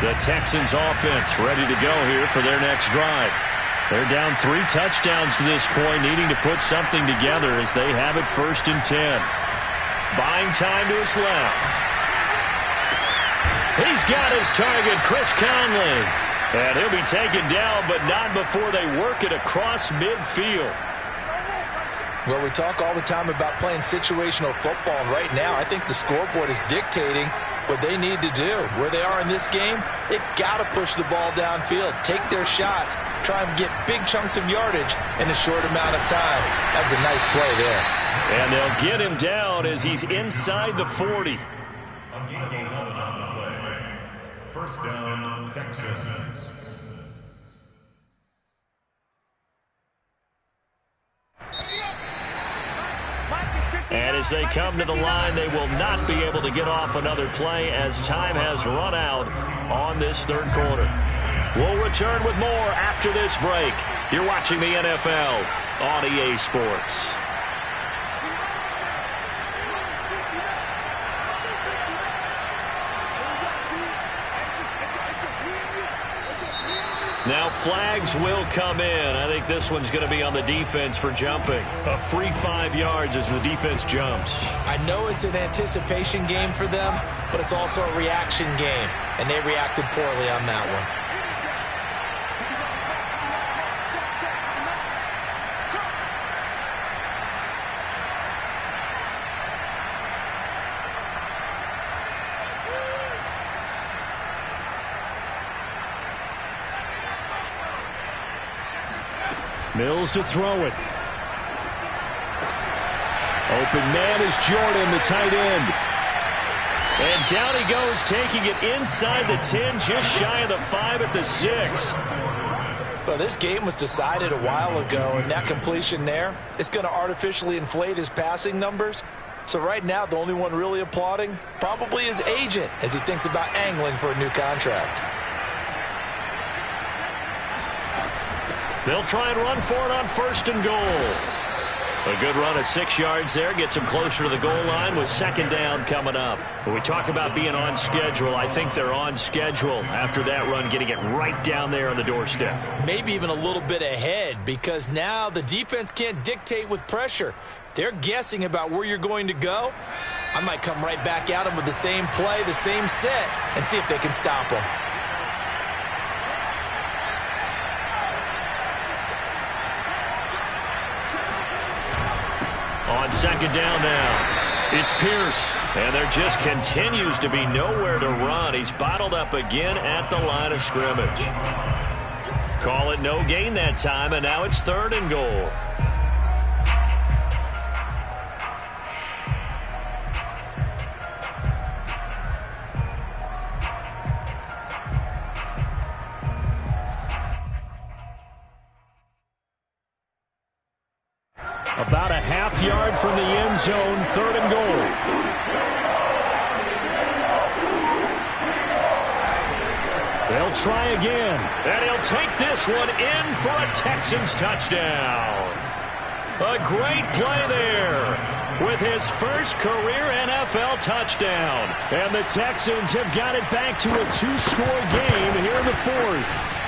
Speaker 2: The Texans offense ready to go here for their next drive. They're down 3 touchdowns to this point, needing to put something together as they have it 1st and 10. Buying time to his left. He's got his target, Chris Conley. And he'll be taken down, but not before they work it across midfield.
Speaker 4: Well, we talk all the time about playing situational football, and right now I think the scoreboard is dictating what they need to do. Where they are in this game, they've got to push the ball downfield, take their shots, try and get big chunks of yardage in a short amount of time. That was a nice play there.
Speaker 2: And they'll get him down as he's inside the 40.
Speaker 3: A gain of 11 on the play. First down, Texans.
Speaker 1: And as they come to the line, they will not be able to get off another play as time has run out on this third quarter. We'll return with more after this break. You're watching the NFL on EA Sports. Now flags will come in. I think this one's going to be on the defense for jumping. A free 5 yards as the defense jumps.
Speaker 5: I know it's an anticipation game for them, but it's also a reaction game, and they reacted poorly on that one.
Speaker 2: Mills to throw it. Open man is Jordan, the tight end.
Speaker 1: And down he goes, taking it inside the 10, just shy of the 5 at the 6.
Speaker 4: Well, this game was decided a while ago, and that completion there, it's going to artificially inflate his passing numbers. So right now, the only one really applauding probably his agent as he thinks about angling for a new contract.
Speaker 1: They'll try and run for it on 1st and goal. A good run of 6 yards there. Gets them closer to the goal line with 2nd down coming up. When we talk about being on schedule, I think they're on schedule after that run, getting it right down there on the doorstep.
Speaker 5: Maybe even a little bit ahead, because now the defense can't dictate with pressure. They're guessing about where you're going to go. I might come right back at them with the same play, the same set, and see if they can stop them.
Speaker 1: On 2nd down now, it's Pierce. And there just continues to be nowhere to run. He's bottled up again at the line of scrimmage. Call it no gain that time, and now it's 3rd and goal.
Speaker 2: About a half yard from the end zone, 3rd and goal. They'll try again.
Speaker 1: And he'll take this one in for a Texans touchdown. A great play there with his first career NFL touchdown.
Speaker 2: And the Texans have got it back to a 2-score game here in the 4th.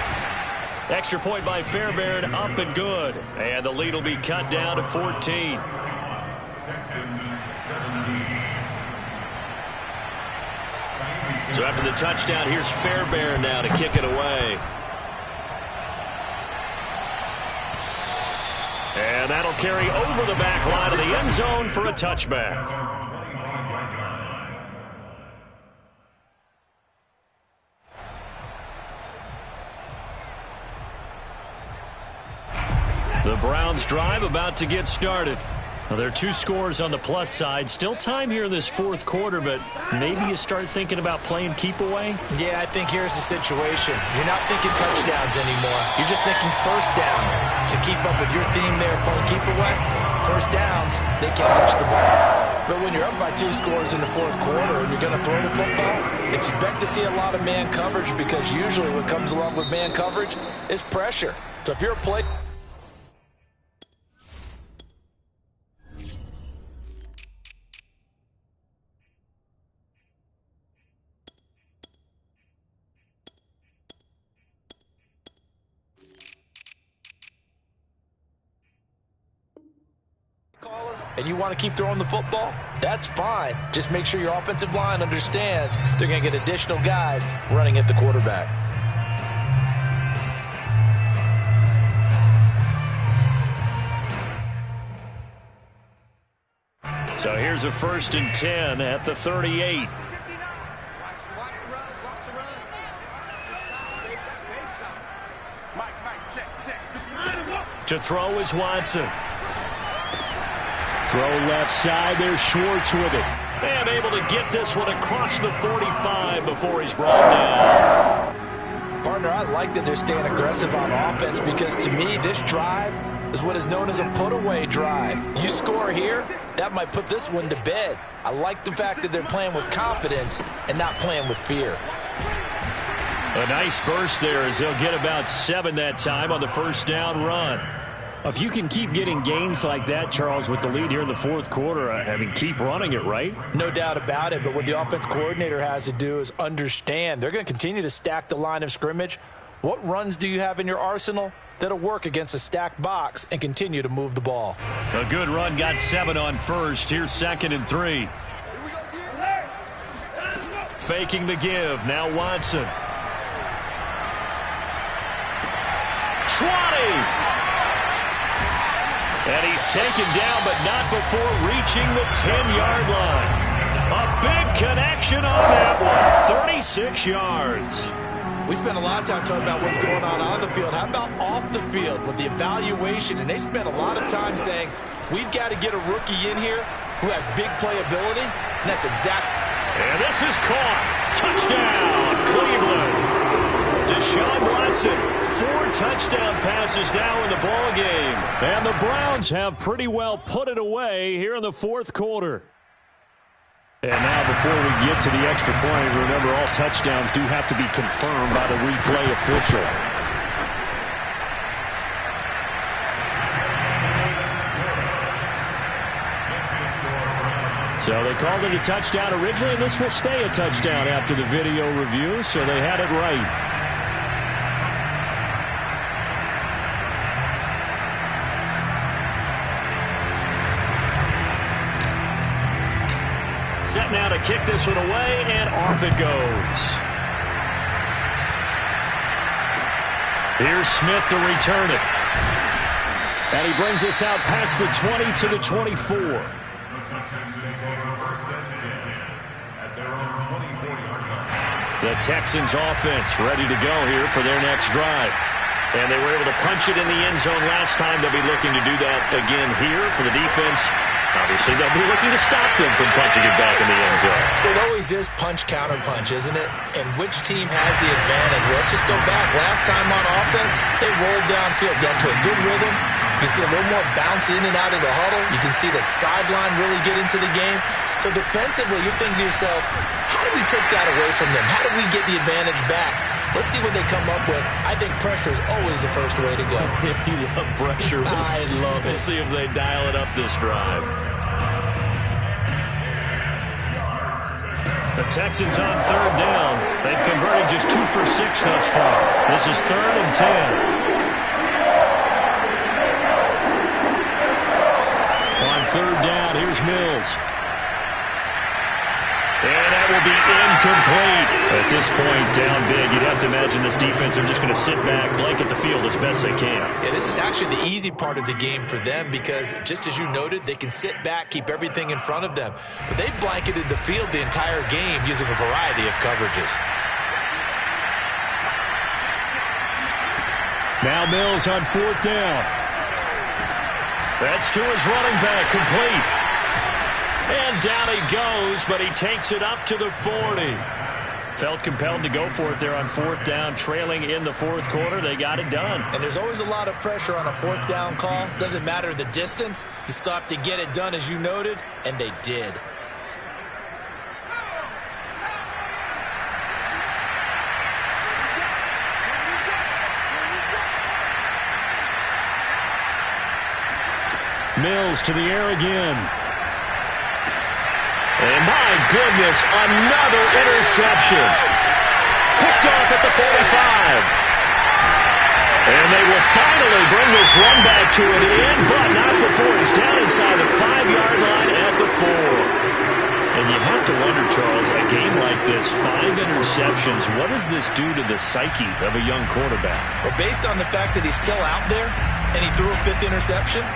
Speaker 1: Extra point by Fairbairn, up and good. And the lead will be cut down to 14.
Speaker 3: Texans 17.
Speaker 1: So after the touchdown, here's Fairbairn now to kick it away. And that'll carry over the back line of the end zone for a touchback. The Browns drive about to get started. Well, there are 2 scores on the plus side. Still time here in this 4th quarter, but maybe you start thinking about playing keep away?
Speaker 5: Yeah, I think here's the situation. You're not thinking touchdowns anymore. You're just thinking 1st downs. To keep up with your theme there, playing keep away, 1st downs, they can't touch the ball.
Speaker 4: But when you're up by 2 scores in the 4th quarter and you're going to throw the football, expect to see a lot of man coverage, because usually what comes along with man coverage is pressure. So if you're a play... and you want to keep throwing the football, that's fine. Just make sure your offensive line understands they're going to get additional guys running at the quarterback.
Speaker 2: So here's a 1st and 10 at the 38. To throw is Watson. Throw left side. There's Schwartz with it. And able to get this one across the 45 before he's brought down.
Speaker 4: Partner, I like that they're staying aggressive on offense because to me, this drive is what is known as a put-away drive. You score here, that might put this one to bed. I like the fact that they're playing with confidence and not playing with fear.
Speaker 2: A nice burst there as they'll get about 7 that time on the 1st down run. If you can keep getting gains like that, Charles, with the lead here in the 4th quarter, I mean, keep running it, right?
Speaker 4: No doubt about it, but what the offense coordinator has to do is understand. They're going to continue to stack the line of scrimmage. What runs do you have in your arsenal that'll work against a stacked box and continue to move the ball?
Speaker 2: A good run got 7 on 1st. Here's 2nd and 3. Faking the give. Now Watson. 20. And he's taken down, but not before reaching the 10-yard line. A big connection on that one. 36 yards.
Speaker 5: We spent a lot of time talking about what's going on the field. How about off the field with the evaluation? And they spent a lot of time saying, we've got to get a rookie in here who has big playability. And that's exactly.
Speaker 2: And this is caught. Touchdown, Cleveland. Deshaun Watson, 4 touchdown passes now in the ball game. And the Browns have pretty well put it away here in the 4th quarter. And now before we get to the extra point, remember all touchdowns do have to be confirmed by the replay official. So they called it a touchdown originally, and this will stay a touchdown after the video review, so they had it right. Set now to kick this one away, and off it goes. Here's Smith to return it. And he brings us out past the 20 to the 24. The Texans offense ready to go here for their next drive. And they were able to punch it in the end zone last time. They'll be looking to do that again here for the defense. Obviously, they'll be looking to stop them from punching it back in the end zone.
Speaker 5: It always is punch, counter punch, isn't it? And which team has the advantage? Well, let's just go back. Last time on offense, they rolled downfield, got to a good rhythm. You can see a little more bounce in and out of the huddle. You can see the sideline really get into the game. So defensively, you're thinking to yourself, how do we take that away from them? How do we get the advantage back? Let's see what they come up with. I think pressure is always the first way to go.
Speaker 2: You love pressure.
Speaker 5: I love it.
Speaker 2: We'll see if they dial it up this drive. The Texans on 3rd down. They've converted just 2 for 6 thus far. This is 3rd and 10. On 3rd down, here's Mills. And that will be incomplete. At this point, down big, you'd have to imagine this defense are just going to sit back, blanket the field as best they can.
Speaker 5: Yeah, this is actually the easy part of the game for them because, just as you noted, they can sit back, keep everything in front of them. But they've blanketed the field the entire game using a variety of coverages.
Speaker 2: Now Mills on 4th down. That's to his running back, complete. And down he goes, but he takes it up to the 40. Felt compelled to go for it there on 4th down, trailing in the 4th quarter. They got it done.
Speaker 5: And there's always a lot of pressure on a 4th down call. Doesn't matter the distance. You still have to get it done, as you noted, and they did.
Speaker 2: Mills to the air again. And my goodness, another interception. Picked off at the 45. And they will finally bring this run back to an end, but not before he's down inside the 5-yard line at the 4. And you have to wonder, Charles, a game like this, 5 interceptions, what does this do to the psyche of a young quarterback?
Speaker 5: Well, based on the fact that he's still out there and he threw a 5th interception,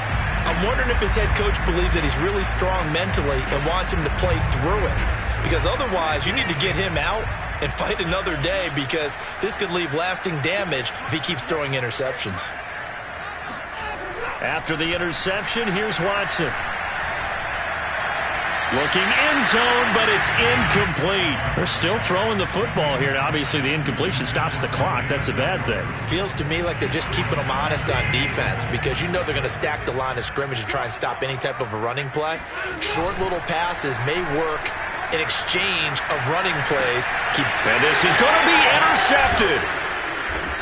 Speaker 5: I'm wondering if his head coach believes that he's really strong mentally and wants him to play through it. Because otherwise, you need to get him out and fight another day, because this could leave lasting damage if he keeps throwing interceptions.
Speaker 2: After the interception, here's Watson. Looking end zone, but it's incomplete. They're still throwing the football here. Now, obviously, the incompletion stops the clock. That's a bad thing.
Speaker 5: Feels to me like they're just keeping them honest on defense, because you know they're going to stack the line of scrimmage and try and stop any type of a running play. Short little passes may work in exchange of running plays.
Speaker 2: And this is going to be intercepted.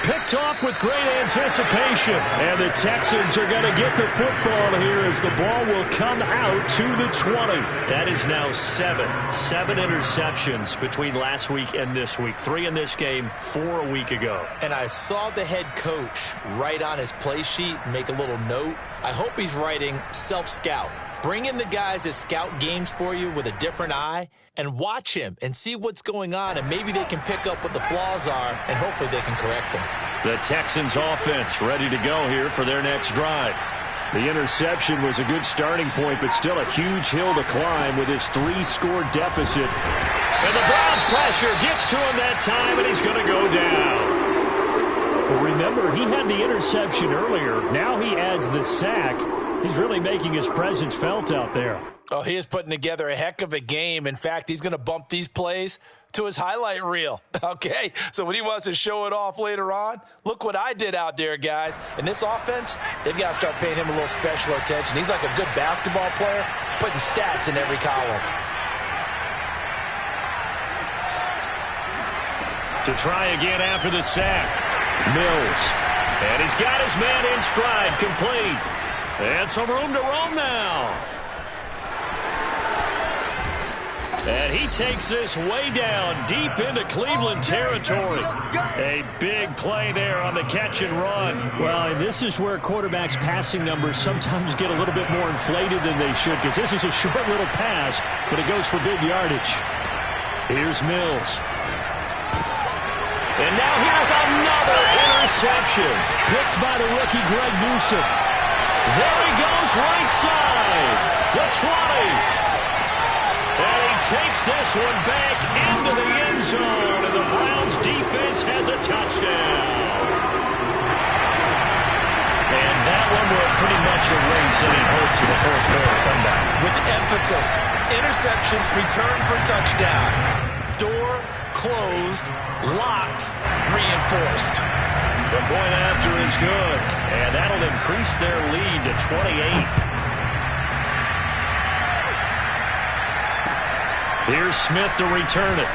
Speaker 2: Picked off with great anticipation. And the Texans are going to get the football here as the ball will come out to the 20. That is now seven interceptions between last week and this week. 3 in this game, 4 a week ago.
Speaker 5: And I saw the head coach write on his play sheet, make a little note. I hope he's writing self-scout. Bring in the guys that scout games for you with a different eye and watch him and see what's going on, and maybe they can pick up what the flaws are, and hopefully they can correct them.
Speaker 2: The Texans offense ready to go here for their next drive. The interception was a good starting point, but still a huge hill to climb with his 3-score deficit. And the Browns pressure gets to him that time, and he's going to go down. Well, remember, he had the interception earlier. Now he adds the sack. He's really making his presence felt out there.
Speaker 5: Oh, he is putting together a heck of a game. In fact, he's going to bump these plays to his highlight reel. Okay, so when he wants to show it off later on, look what I did out there, guys. And this offense, they've got to start paying him a little special attention. He's like a good basketball player, putting stats in every column.
Speaker 2: To try again after the sack, Mills. And he's got his man in stride, complete. And some room to roam now. And he takes this way down, deep into Cleveland territory. A big play there on the catch and run. Well, and this is where quarterbacks' passing numbers sometimes get a little bit more inflated than they should, because this is a short little pass, but it goes for big yardage. Here's Mills. And now here's another interception. Picked by the rookie Greg Newsome. There he goes, right side. The 20. And he takes this one back into the end zone, and the Browns defense has a touchdown. And that one will pretty much erase any hopes of the fourth quarter comeback.
Speaker 5: With emphasis, interception, return for touchdown. Door closed, locked, reinforced.
Speaker 2: The point after is good, and that'll increase their lead to 28. Here's Smith to return it.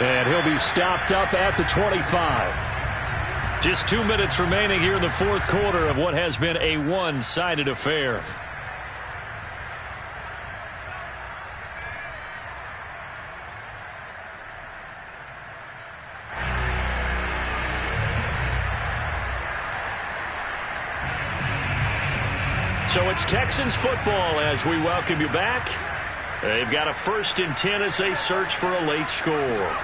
Speaker 2: And he'll be stopped up at the 25. Just 2 minutes remaining here in the fourth quarter of what has been a one-sided affair. So it's Texans football as we welcome you back. They've got a 1st and 10 as they search for a late score.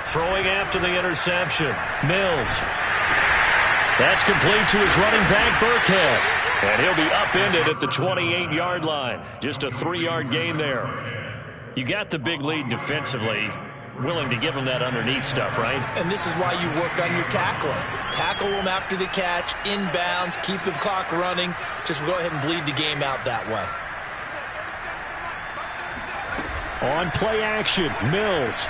Speaker 2: Throwing after the interception, Mills. That's complete to his running back, Burkhead. And he'll be upended at the 28-yard line. Just a 3-yard gain there. You got the big lead defensively. Willing to give him that underneath stuff, right?
Speaker 5: And this is why you work on your tackling. Tackle them after the catch, inbounds, keep the clock running. Just go ahead and bleed the game out that way.
Speaker 2: On play action, Mills.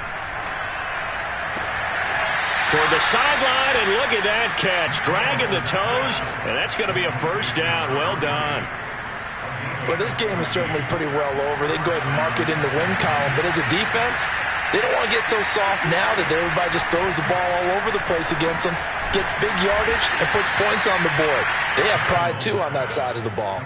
Speaker 2: Toward the sideline, and look at that catch. Dragging the toes, and that's going to be a first down. Well done.
Speaker 5: Well, this game is certainly pretty well over. They can go ahead and mark it in the win column. But as a defense, they don't want to get so soft now that everybody just throws the ball all over the place against them, gets big yardage, and puts points on the board. They have pride, too, on that side of the ball.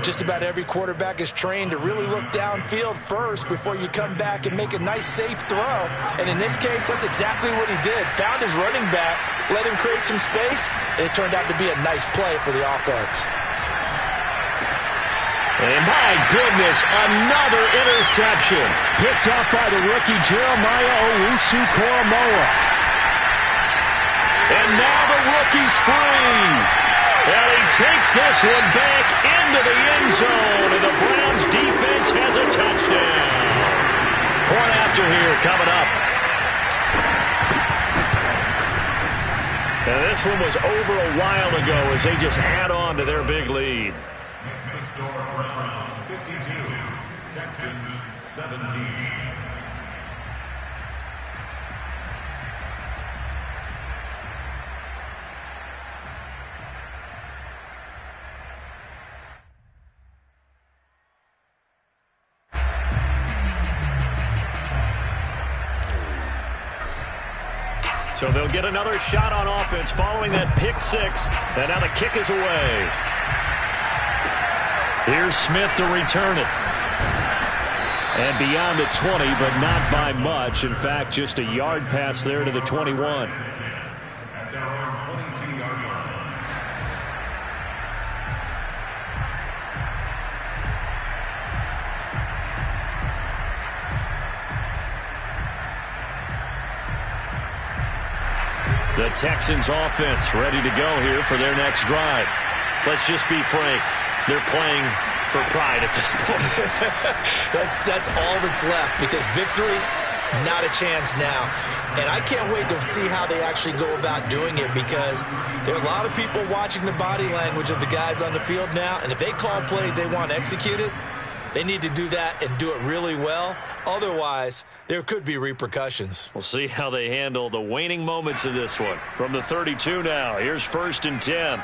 Speaker 5: Just about every quarterback is trained to really look downfield first before you come back and make a nice, safe throw. And in this case, that's exactly what he did. Found his running back, let him create some space, and it turned out to be a nice play for the offense.
Speaker 2: And my goodness, another interception. Picked up by the rookie Jeremiah Owusu-Koramoah. And now the rookie's free.
Speaker 1: And he takes this one back into the end zone, and the Browns defense has a touchdown. Point after here coming up. And this one was over a while ago as they just add on to their big lead.
Speaker 3: Makes the score Browns 52, Texans 17.
Speaker 1: So they'll get another shot on offense following that pick six. And now the kick is away. Here's Smith to return it. And beyond the 20, but not by much. In fact, just a yard pass there to the 21.
Speaker 3: At their own 22-yard line.
Speaker 1: The Texans offense ready to go here for their next drive. Let's just be frank. They're playing for pride at this point.
Speaker 5: That's all that's left, because victory, not a chance now. And I can't wait to see how they actually go about doing it, because there are a lot of people watching the body language of the guys on the field now, and if they call plays they want executed, they need to do that and do it really well. Otherwise, there could be repercussions.
Speaker 1: We'll see how they handle the waning moments of this one. From the 32 now, here's 1st and 10.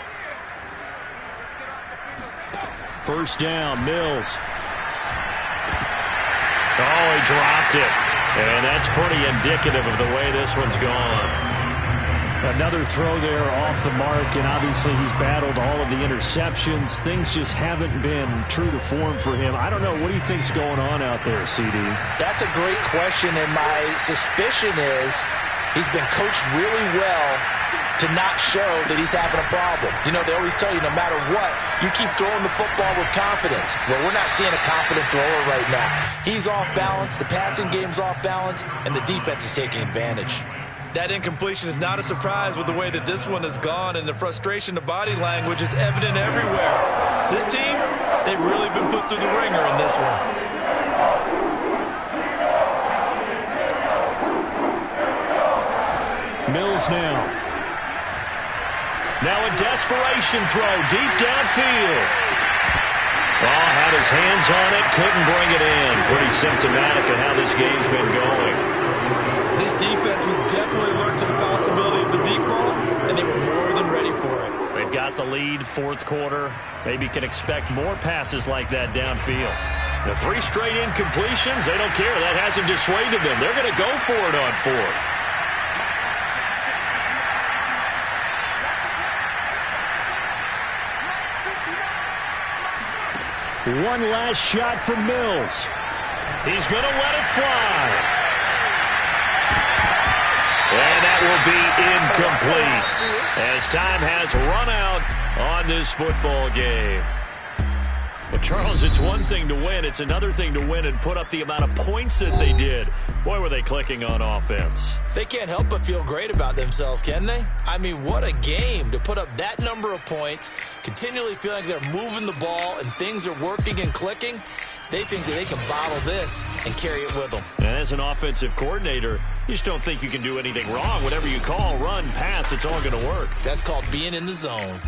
Speaker 1: First down, Mills. Oh, he dropped it. And that's pretty indicative of the way this one's gone.
Speaker 2: Another throw there off the mark, and obviously he's battled all of the interceptions. Things just haven't been true to form for him. I don't know. What do you think's going on out there, CD?
Speaker 5: That's a great question, and my suspicion is he's been coached really well to not show that he's having a problem. You know, they always tell you no matter what, you keep throwing the football with confidence. Well, we're not seeing a confident thrower right now. He's off balance, the passing game's off balance, and the defense is taking advantage.
Speaker 4: That incompletion is not a surprise with the way that this one has gone, and the frustration, the body language is evident everywhere. This team, they've really been put through the ringer in this one.
Speaker 2: Mills now.
Speaker 1: Now a desperation throw deep downfield. Oh, had his hands on it, couldn't bring it in. Pretty symptomatic of how this game's been going.
Speaker 5: This defense was definitely alert to the possibility of the deep ball, and they were more than ready for it.
Speaker 1: They've got the lead, 4th quarter. Maybe can expect more passes like that downfield. The 3 straight incompletions, they don't care. That hasn't dissuaded them. They're going to go for it on 4th.
Speaker 2: One last shot from Mills.
Speaker 1: He's going to let it fly. And that will be incomplete as time has run out on this football game. Well, Charles, it's one thing to win. It's another thing to win and put up the amount of points that they did. Boy, were they clicking on offense.
Speaker 5: They can't help but feel great about themselves, can they? I mean, what a game to put up that number of points, continually feeling like they're moving the ball and things are working and clicking. They think that they can bottle this and carry it with them.
Speaker 1: And as an offensive coordinator, you just don't think you can do anything wrong. Whatever you call, run, pass, it's all going to work.
Speaker 5: That's called being in the zone.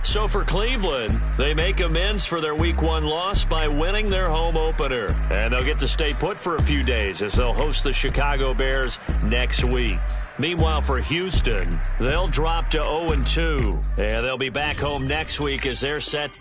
Speaker 1: So for Cleveland, they make amends for their Week 1 loss by winning their home opener. And they'll get to stay put for a few days as they'll host the Chicago Bears next week. Meanwhile, for Houston, they'll drop to 0-2. And they'll be back home next week as they're set